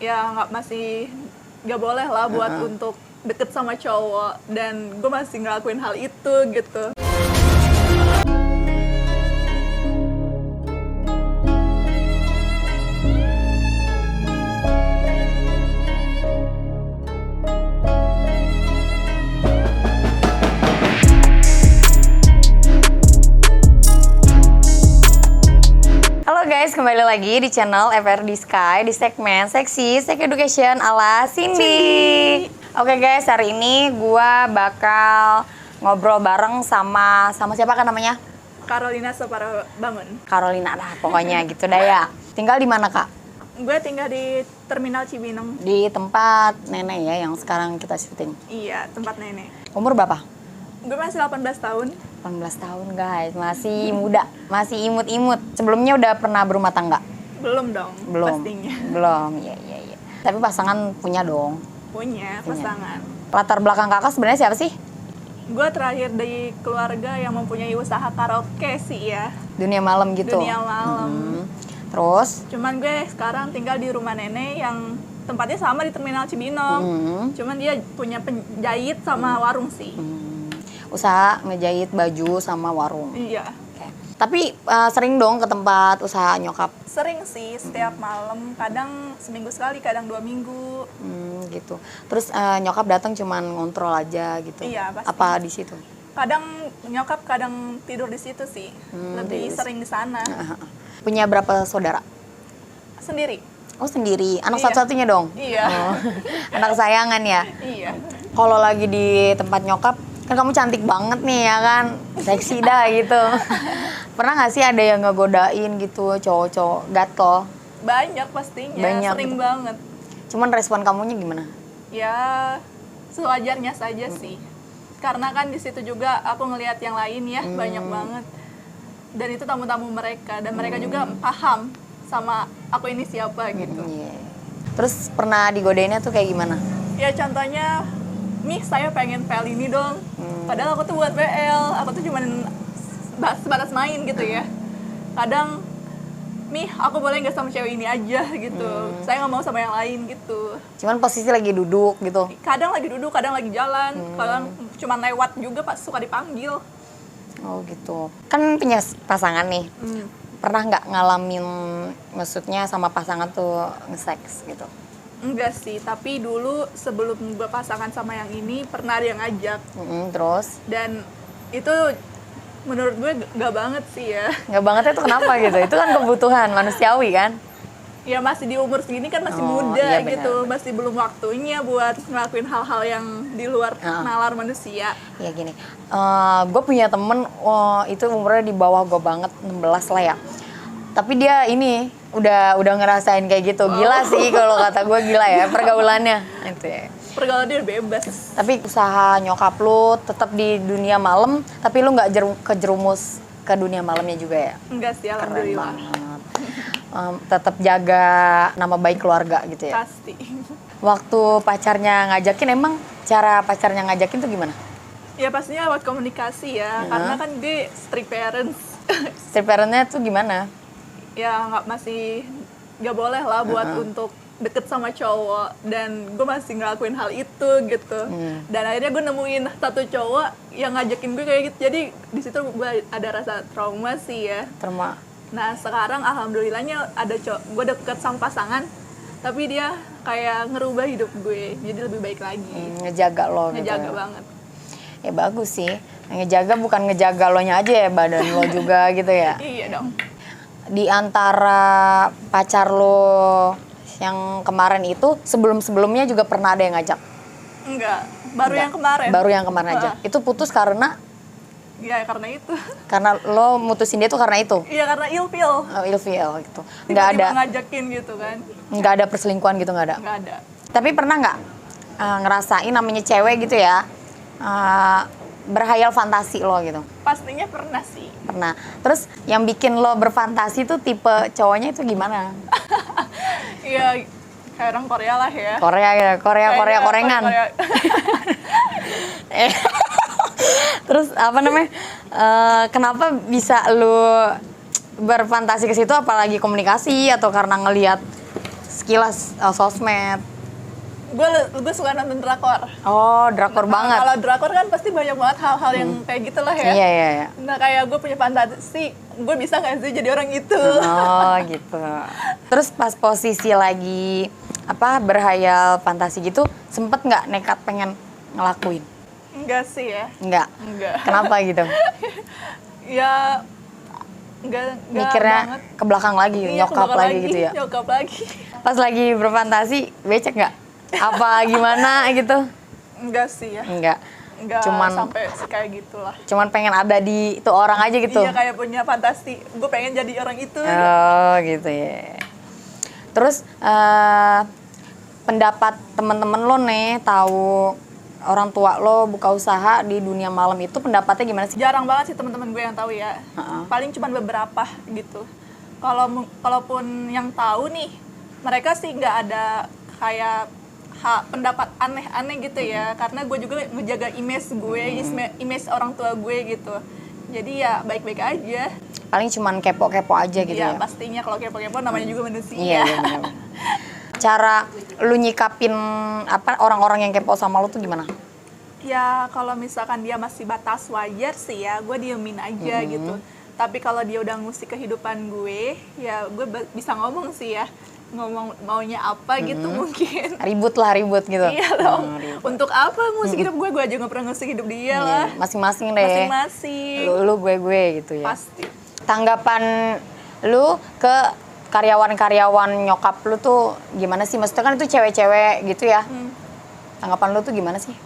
ya masih nggak boleh lah buat untuk deket sama cowok, dan gue masih ngelakuin hal itu gitu. Halo guys, kembali lagi di channel FRD Sky di segmen Seksi Sex Education ala Cindy. Oke guys, hari ini gua bakal ngobrol bareng sama siapa kan namanya? Carolina Saparabangun. Carolina lah pokoknya gitu dah ya. Tinggal di mana Kak? Gue tinggal di Terminal Cibinong. Di tempat nenek ya yang sekarang kita syuting. Iya, tempat nenek. Umur berapa? Gue masih 18 tahun. 18 tahun guys, masih muda, masih imut-imut. Sebelumnya udah pernah berumah tangga? Belum dong, Belum. pastinya. Belum, iya. Tapi pasangan punya dong? Punya pasangan. Latar belakang kakak sebenarnya siapa sih? Gue terakhir dari keluarga yang mempunyai usaha karaoke sih ya. Dunia malam gitu? Dunia malam. Terus? Cuman gue sekarang tinggal di rumah nenek yang tempatnya sama di Terminal Cibinong. Cuman dia punya penjahit sama warung sih. Usaha ngejahit baju sama warung? Iya. Okay. Tapi sering dong ke tempat usaha nyokap? Sering sih, setiap malam. Kadang seminggu sekali, kadang 2 minggu. Gitu. Terus nyokap datang cuman ngontrol aja gitu? Iya, pasti. Apa di situ? Kadang nyokap, kadang tidur di situ sih. Lebih sering di sana. Punya berapa saudara? Sendiri. Oh sendiri? Anak Iya. satu-satunya dong? Iya. Oh. Anak kesayangan ya? Iya. Kalau lagi di tempat nyokap, kan kamu cantik banget nih ya kan? Seksi dah gitu. Pernah gak sih ada yang ngegodain gitu cowok-cowok gatel? Banyak pastinya, Banyak. sering banget. Cuman respon kamunya gimana? Ya, sewajarnya saja sih. Karena kan di situ juga aku ngelihat yang lain ya, banyak banget. Dan itu tamu-tamu mereka, dan mereka juga paham sama aku ini siapa gitu. Iya. Terus pernah digodainnya tuh kayak gimana? Ya contohnya, "Mih, saya pengen PL ini dong." Padahal aku tuh buat PL, aku tuh cuman sebatas main gitu ya. Kadang, "Mih, aku boleh nggak sama cewek ini aja gitu. Saya nggak mau sama yang lain gitu." Cuman posisi lagi duduk gitu? Kadang lagi duduk, kadang lagi jalan, kadang cuman lewat juga Pak, suka dipanggil. Oh gitu. Kan punya pasangan nih. Pernah nggak ngalamin, maksudnya sama pasangan tuh nge-seks gitu? Enggak sih, tapi dulu sebelum gue pasangan sama yang ini pernah ada yang ngajak. Terus? Dan itu menurut gue gak banget sih ya. Nggak banget itu kenapa gitu? Itu kan kebutuhan manusiawi kan? Ya masih di umur segini kan masih Oh, muda iya benar, gitu. Masih belum waktunya buat ngelakuin hal-hal yang di luar nalar manusia. Ya gini, gue punya temen itu umurnya di bawah gue banget, 16 lah ya. Tapi dia ini udah ngerasain kayak gitu. Gila sih kalau kata gue, gila ya pergaulannya. Itu ya. Pergaulan dia bebas. Tapi usaha nyokap lu tetap di dunia malam, tapi lu nggak kejerumus ke dunia malamnya juga ya? Enggak sih, Keren alhamdulillah. banget. Tetap jaga nama baik keluarga gitu ya? Pasti. Waktu pacarnya ngajakin, emang cara pacarnya ngajakin tuh gimana? Ya pastinya lewat komunikasi ya. Karena kan gue strict parents. Street parent-nya tuh gimana? Ya masih nggak boleh lah buat untuk deket sama cowok, dan gue masih ngelakuin hal itu gitu. Dan akhirnya gue nemuin satu cowok yang ngajakin gue kayak gitu, jadi di situ gue ada rasa trauma sih ya. Terma. Nah sekarang alhamdulillahnya ada gue deket sama pasangan, tapi dia kayak ngerubah hidup gue jadi lebih baik lagi. Ngejaga lo gitu. Ngejaga banget. Ya bagus sih. Ngejaga bukan ngejaga lo nya aja ya, badan lo juga gitu ya. Iya dong. Di antara pacar lo yang kemarin itu, sebelum-sebelumnya juga pernah ada yang ngajak? Enggak, baru yang kemarin. Baru yang kemarin aja. Itu putus karena? Ya karena itu. Karena lo mutusin dia tuh karena itu? Iya karena ilfil. Oh, ilfil gitu. Nggak Tiba-tiba ada, ngajakin gitu kan. nggak ada perselingkuhan gitu, nggak ada? Nggak ada. Tapi pernah nggak ngerasain namanya cewek gitu ya, berhayal fantasi lo gitu? Pastinya pernah sih. Pernah. Terus yang bikin lo berfantasi tuh tipe cowoknya itu gimana? Iya, kayak orang Korea lah ya. Korea ya, Kayaknya Korengan. Korea. Terus apa namanya? Kenapa bisa lo berfantasi ke situ, apalagi komunikasi atau karena ngelihat sekilas sosmed. Gue suka nonton drakor. Oh, drakor banget. Kalau drakor kan pasti banyak banget hal-hal yang kayak gitulah ya. Iya. Nah kayak gue punya fantasi, gue bisa nggak sih jadi orang itu? Oh gitu. Terus pas posisi lagi berhayal fantasi gitu, sempet nggak nekat pengen ngelakuin? Enggak sih ya. Enggak. Enggak. Kenapa gitu? Ya enggak Mikirnya banget. ke belakang lagi, Iya, nyokap kebakar lagi gitu ya. Nyokap lagi. Pas lagi berfantasi, becek nggak? Apa gimana gitu? Enggak sih ya. Enggak. Enggak sampai kayak gitulah. Cuman pengen ada di itu orang aja gitu. Iya, kayak punya fantasi. Gue pengen jadi orang itu. Oh gitu ya. Terus pendapat teman-teman lo nih tahu orang tua lo buka usaha di dunia malam itu, pendapatnya gimana sih? Jarang banget sih teman-teman gue yang tahu ya. Paling cuma beberapa gitu. Kalaupun yang tahu nih, mereka sih nggak ada kayak pendapat aneh-aneh gitu ya. Karena gue juga menjaga image gue, image orang tua gue gitu. Jadi ya baik-baik aja. Paling cuman kepo-kepo aja gitu ya? Iya, pastinya kalau kepo-kepo namanya juga manusia. Iya, benar. Cara lu nyikapin orang-orang yang kepo sama lu tuh gimana? Ya kalau misalkan dia masih batas wajar sih ya, gue diemin aja gitu. Tapi kalau dia udah ngusik kehidupan gue, ya gue bisa ngomong sih ya. Ngomong maunya apa gitu mungkin. Ribut gitu? Iya dong. Untuk apa ngusik hidup gue aja nggak pernah ngusik hidup dia lah. Masing-masing deh. Masing-masing. Lu gue gitu ya? Pasti. Tanggapan lu ke karyawan-karyawan nyokap lu tuh gimana sih? Maksudnya kan itu cewek-cewek gitu ya. Tanggapan lu tuh gimana sih?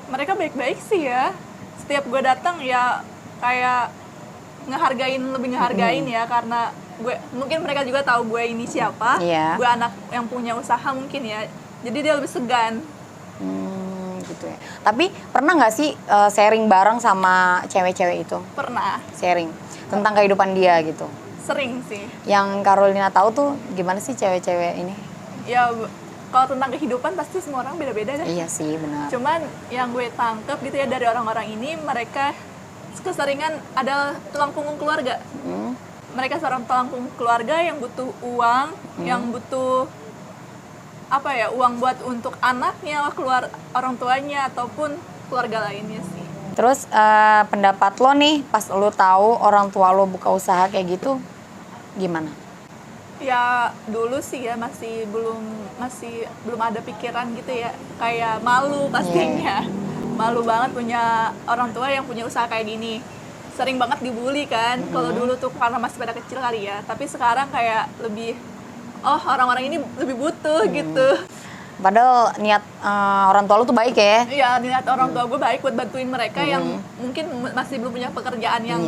Mereka baik-baik sih ya. Setiap gue datang ya kayak lebih ngehargain ya, karena mungkin mereka juga tahu gue ini siapa. Iya. Gue anak yang punya usaha mungkin ya. Jadi dia lebih segan. Gitu ya. Tapi pernah nggak sih sharing bareng sama cewek-cewek itu? Pernah. Sharing tentang kehidupan dia gitu. Sering sih. Yang Carolina tahu tuh gimana sih cewek-cewek ini? Ya kalau tentang kehidupan pasti semua orang beda-beda deh. Iya sih, benar. Cuman yang gue tangkep gitu ya dari orang-orang ini, mereka keseringan adalah tulang punggung keluarga. Mereka seorang tulang punggung keluarga yang butuh uang, yang butuh uang buat untuk anaknya, keluar orang tuanya ataupun keluarga lainnya sih. Terus pendapat lo nih pas lo tahu orang tua lo buka usaha kayak gitu gimana? Ya dulu sih ya masih belum ada pikiran gitu ya, kayak malu pastinya. Malu banget punya orang tua yang punya usaha kayak gini. Sering banget dibully kan. Kalau dulu tuh karena masih pada kecil kali ya, tapi sekarang kayak lebih orang-orang ini lebih butuh gitu. Padahal niat orang tua lu tuh baik ya? Iya, niat orang tua gue baik buat bantuin mereka yang mungkin masih belum punya pekerjaan yang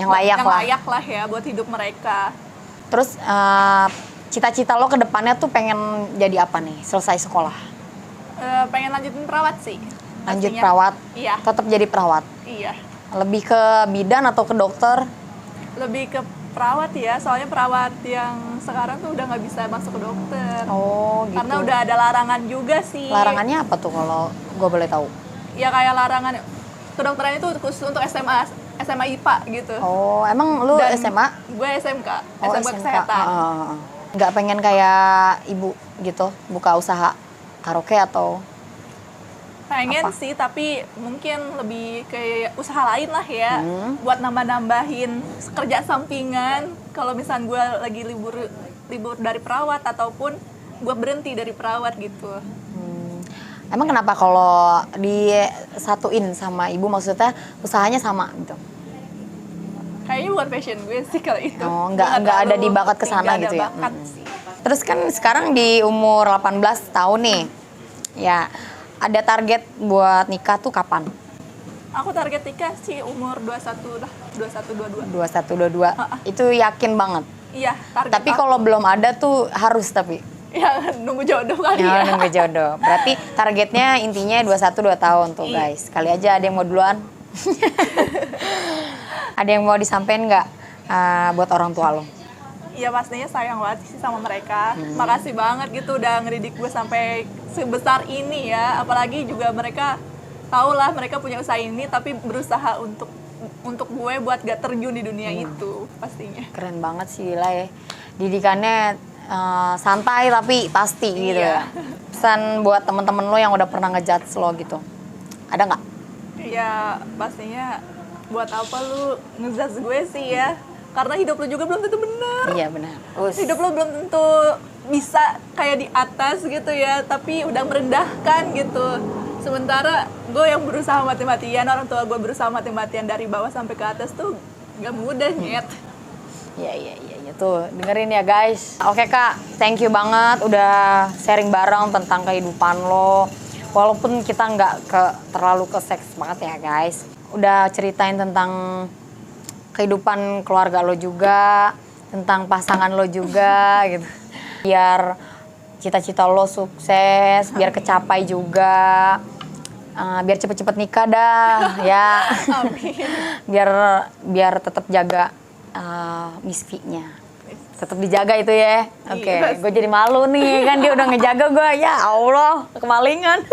layak lah ya buat hidup mereka. Terus cita-cita lo ke depannya tuh pengen jadi apa nih selesai sekolah? Pengen lanjutin perawat sih. Lanjut pastinya. perawat? Iya. Tetap jadi perawat? Iya. Lebih ke bidan atau ke dokter? Lebih ke perawat ya, soalnya perawat yang sekarang tuh udah nggak bisa masuk ke dokter. Oh gitu. Karena udah ada larangan juga sih. Larangannya apa tuh kalau gue boleh tahu? Ya kayak larangan kedokteran itu khusus untuk SMA IPA gitu. Oh, emang lu Dan SMA? Gue SMK, Oh, SMK Kesehatan. Nggak pengen kayak ibu gitu, buka usaha karaoke atau? Pengen apa? sih, tapi mungkin lebih kayak usaha lain lah ya, buat nambah-nambahin kerja sampingan. Kalau misalnya gue lagi libur dari perawat ataupun gue berhenti dari perawat gitu. Emang kenapa kalau disatuin sama ibu, maksudnya usahanya sama gitu? Kayaknya bukan passion gue sih kalau itu. Oh, nggak ada di bakat kesana gitu ya? Bakat sih. Terus kan sekarang di umur 18 tahun nih, ya ada target buat nikah tuh kapan? Aku target nikah sih umur 21 lah, 21, 22. 21, 22. Itu yakin banget? Iya, target Tapi aku. kalau belum ada tuh harus tapi? Ya, nunggu jodoh kali ya. Nunggu jodoh. Berarti targetnya intinya 21, 2 tahun tuh guys. Kali aja ada yang mau duluan. Ada yang mau disampein nggak buat orang tua lo? Ya pastinya sayang banget sih sama mereka. Makasih banget gitu udah ngedidik gue sampai sebesar ini ya. Apalagi juga mereka tahu lah mereka punya usaha ini tapi berusaha untuk gue buat gak terjun di dunia itu pastinya. Keren banget sih Lila ya. Didikannya santai tapi pasti gitu ya. Pesan buat temen-temen lo yang udah pernah ngejudge lo gitu, ada nggak? Ya pastinya buat apa lu ngejudge gue sih ya, karena hidup lu juga belum tentu benar. Iya benar. Hidup lu belum tentu bisa kayak di atas gitu ya, tapi udah merendahkan gitu. Sementara gue yang berusaha mati-matian, orang tua gue berusaha mati-matian dari bawah sampai ke atas tuh gak mudah nyet. Iya tuh dengerin ya guys. Oke Kak, thank you banget udah sharing bareng tentang kehidupan lo. Walaupun kita nggak terlalu ke seks banget ya guys. Udah ceritain tentang kehidupan keluarga lo juga, tentang pasangan lo juga gitu. Biar cita-cita lo sukses, biar kecapai juga. Biar cepet-cepet nikah dah ya. Amin. biar tetap jaga Miss V-nya. Tetap dijaga itu ya. Oke, gue jadi malu nih kan dia udah ngejaga gue. Ya Allah, kemalingan.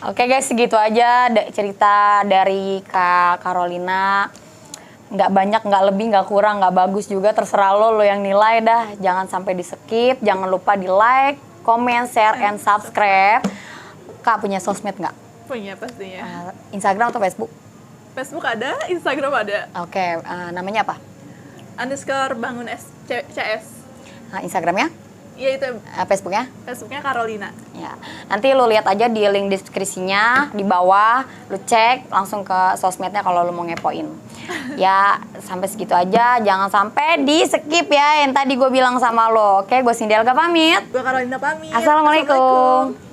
Oke guys, segitu aja cerita dari Kak Carolina. Nggak banyak, nggak lebih, nggak kurang, nggak bagus juga. Terserah lo yang nilai dah. Jangan sampai di skip. Jangan lupa di like, comment, share, and subscribe. Kak punya sosmed nggak? Punya pastinya. Instagram atau Facebook? Facebook ada, Instagram ada. Oke, namanya apa? _bangun CS. Instagramnya? Iya itu. Facebooknya? Facebooknya Carolina. Ya, nanti lu lihat aja di link deskripsinya di bawah, lu cek langsung ke sosmednya kalau lu mau ngepoin. Ya, sampai segitu aja, jangan sampai di skip ya yang tadi gue bilang sama lo. Oke, gue Cindy Elga pamit. Gue Carolina pamit. Assalamualaikum.